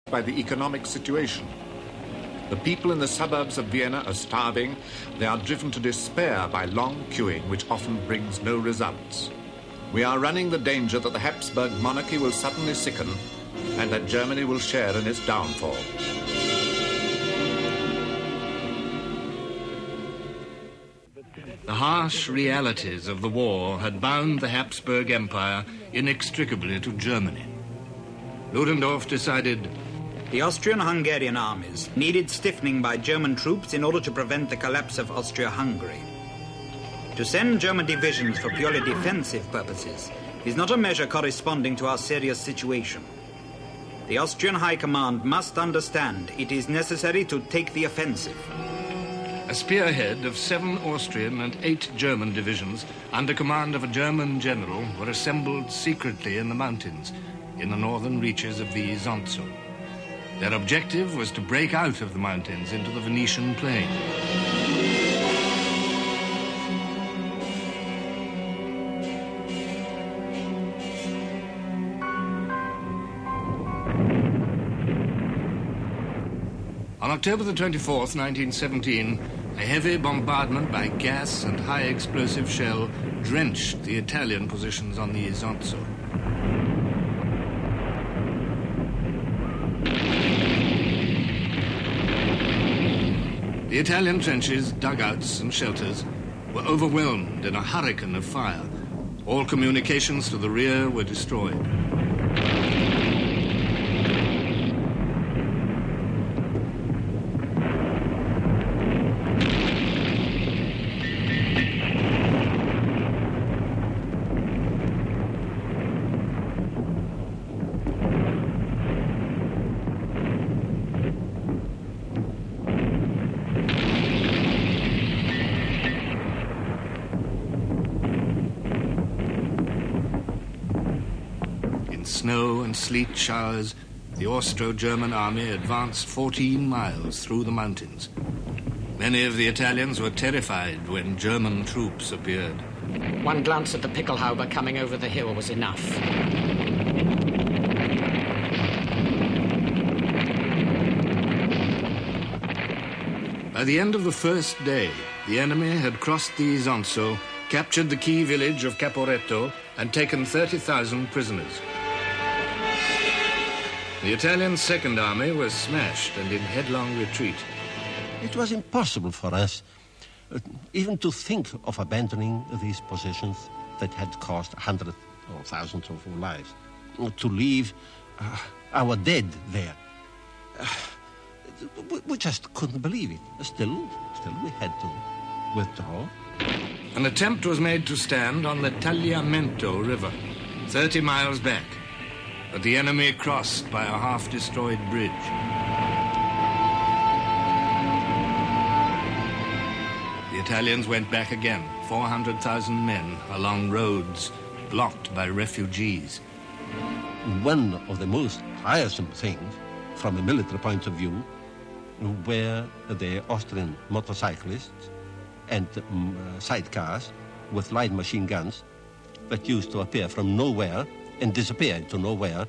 by the economic situation. The people in the suburbs of Vienna are starving. They are driven to despair by long queuing, which often brings no results. We are running the danger that the Habsburg monarchy will suddenly sicken and that Germany will share in its downfall. The harsh realities of the war had bound the Habsburg Empire inextricably to Germany. Ludendorff decided the Austrian-Hungarian armies needed stiffening by German troops in order to prevent the collapse of Austria-Hungary. To send German divisions for purely defensive purposes is not a measure corresponding to our serious situation. The Austrian High Command must understand it is necessary to take the offensive. A spearhead of 7 Austrian and 8 German divisions under command of a German general were assembled secretly in the mountains in the northern reaches of the Isonzo. Their objective was to break out of the mountains into the Venetian plain. On October the 24th, 1917, a heavy bombardment by gas and high-explosive shell drenched the Italian positions on the Isonzo. The Italian trenches, dugouts and shelters were overwhelmed in a hurricane of fire. All communications to the rear were destroyed. Snow and sleet showers, the Austro-German army advanced 14 miles through the mountains. Many of the Italians were terrified when German troops appeared. One glance at the Pickelhaube coming over the hill was enough. By the end of the first day, the enemy had crossed the Isonzo, captured the key village of Caporetto, and taken 30,000 prisoners. The Italian Second Army was smashed and in headlong retreat. It was impossible for us even to think of abandoning these positions that had cost hundreds or thousands of lives, to leave our dead there. We just couldn't believe it. Still, we had to withdraw. An attempt was made to stand on the Tagliamento River, 30 miles back, but the enemy crossed by a half-destroyed bridge. The Italians went back again, 400,000 men, along roads blocked by refugees. One of the most tiresome things, from a military point of view, were the Austrian motorcyclists and sidecars with light machine guns that used to appear from nowhere and disappear into nowhere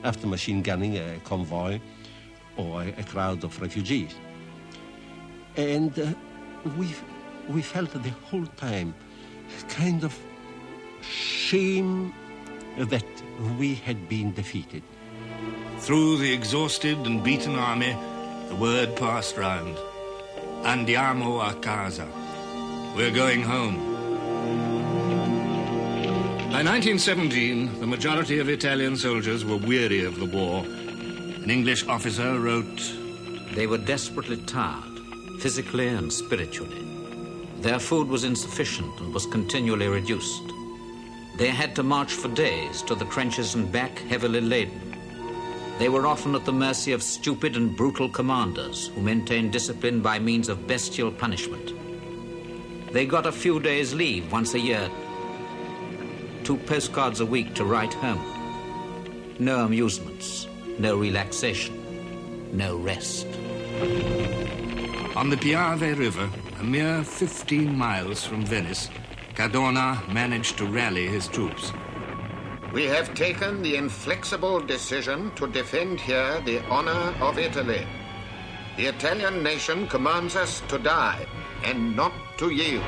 after machine gunning a convoy or a crowd of refugees. And we felt the whole time kind of shame that we had been defeated. Through the exhausted and beaten army, the word passed round. Andiamo a casa. We're going home. By 1917, the majority of Italian soldiers were weary of the war. An English officer wrote, "They were desperately tired, physically and spiritually. Their food was insufficient and was continually reduced. They had to march for days to the trenches and back heavily laden. They were often at the mercy of stupid and brutal commanders who maintained discipline by means of bestial punishment. They got a few days' leave once a year, 2 postcards a week to write home. No amusements, no relaxation, no rest." On the Piave River, a mere 15 miles from Venice, Cadorna managed to rally his troops. We have taken the inflexible decision to defend here the honor of Italy. The Italian nation commands us to die and not to yield.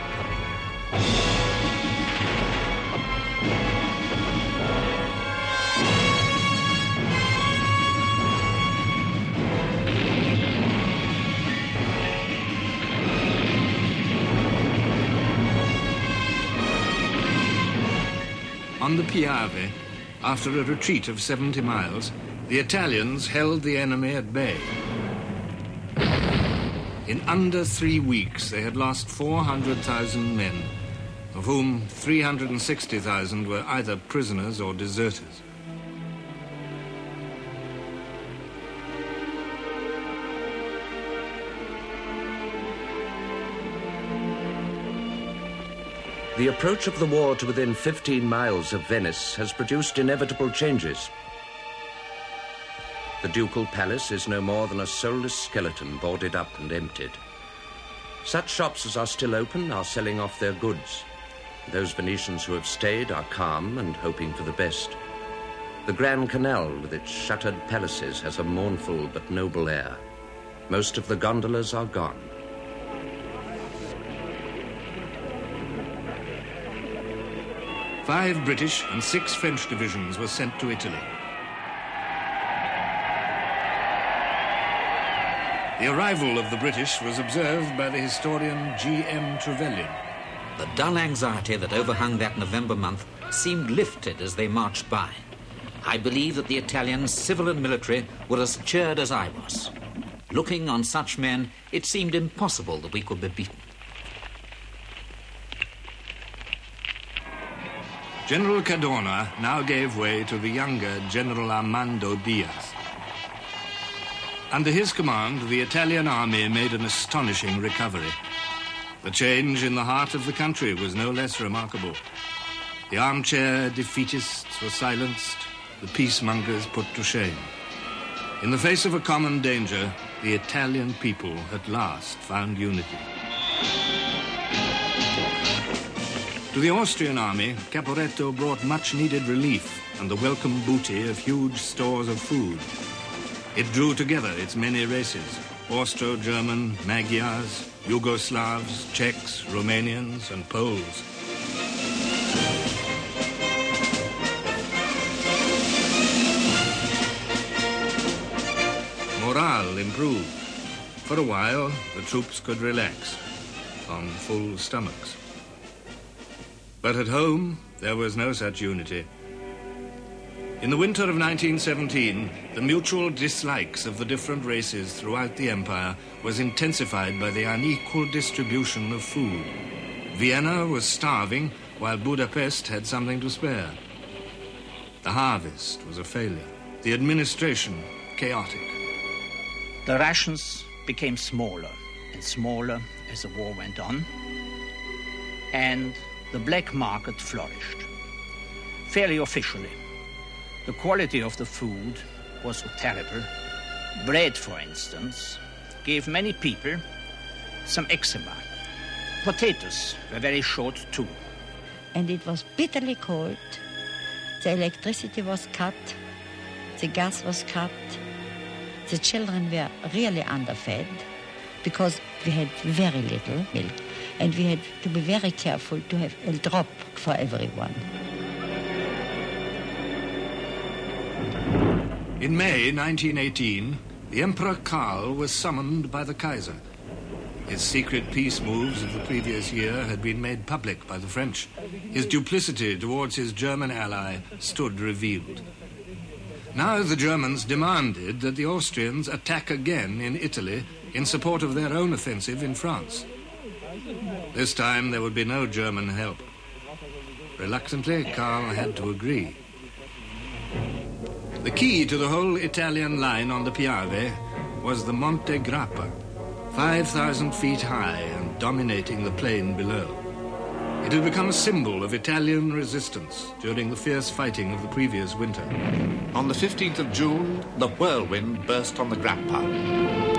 On the Piave, after a retreat of 70 miles, the Italians held the enemy at bay. In under 3 weeks, they had lost 400,000 men, of whom 360,000 were either prisoners or deserters. The approach of the war to within 15 miles of Venice has produced inevitable changes. The ducal palace is no more than a soulless skeleton boarded up and emptied. Such shops as are still open are selling off their goods. Those Venetians who have stayed are calm and hoping for the best. The Grand Canal with its shuttered palaces has a mournful but noble air. Most of the gondolas are gone. Five British and 6 French divisions were sent to Italy. The arrival of the British was observed by the historian G.M. Trevelyan. The dull anxiety that overhung that November month seemed lifted as they marched by. I believe that the Italians, civil and military, were as cheered as I was. Looking on such men, it seemed impossible that we could be beaten. General Cadorna now gave way to the younger General Armando Diaz. Under his command, the Italian army made an astonishing recovery. The change in the heart of the country was no less remarkable. The armchair defeatists were silenced, the peacemongers put to shame. In the face of a common danger, the Italian people at last found unity. To the Austrian army, Caporetto brought much-needed relief and the welcome booty of huge stores of food. It drew together its many races, Austro-German, Magyars, Yugoslavs, Czechs, Romanians, and Poles. Morale improved. For a while, the troops could relax on full stomachs. But at home, there was no such unity. In the winter of 1917, the mutual dislikes of the different races throughout the empire was intensified by the unequal distribution of food. Vienna was starving, while Budapest had something to spare. The harvest was a failure. The administration, chaotic. The rations became smaller and smaller as the war went on, and the black market flourished. Fairly officially, the quality of the food was so terrible. Bread, for instance, gave many people some eczema. Potatoes were very short too. And it was bitterly cold. The electricity was cut. The gas was cut. The children were really underfed because we had very little milk. And we had to be very careful to have a drop for everyone. In May 1918, the Emperor Karl was summoned by the Kaiser. His secret peace moves of the previous year had been made public by the French. His duplicity towards his German ally stood revealed. Now the Germans demanded that the Austrians attack again in Italy in support of their own offensive in France. This time there would be no German help. Reluctantly, Karl had to agree. The key to the whole Italian line on the Piave was the Monte Grappa, 5,000 feet high and dominating the plain below. It had become a symbol of Italian resistance during the fierce fighting of the previous winter. On the 15th of June, the whirlwind burst on the Grappa.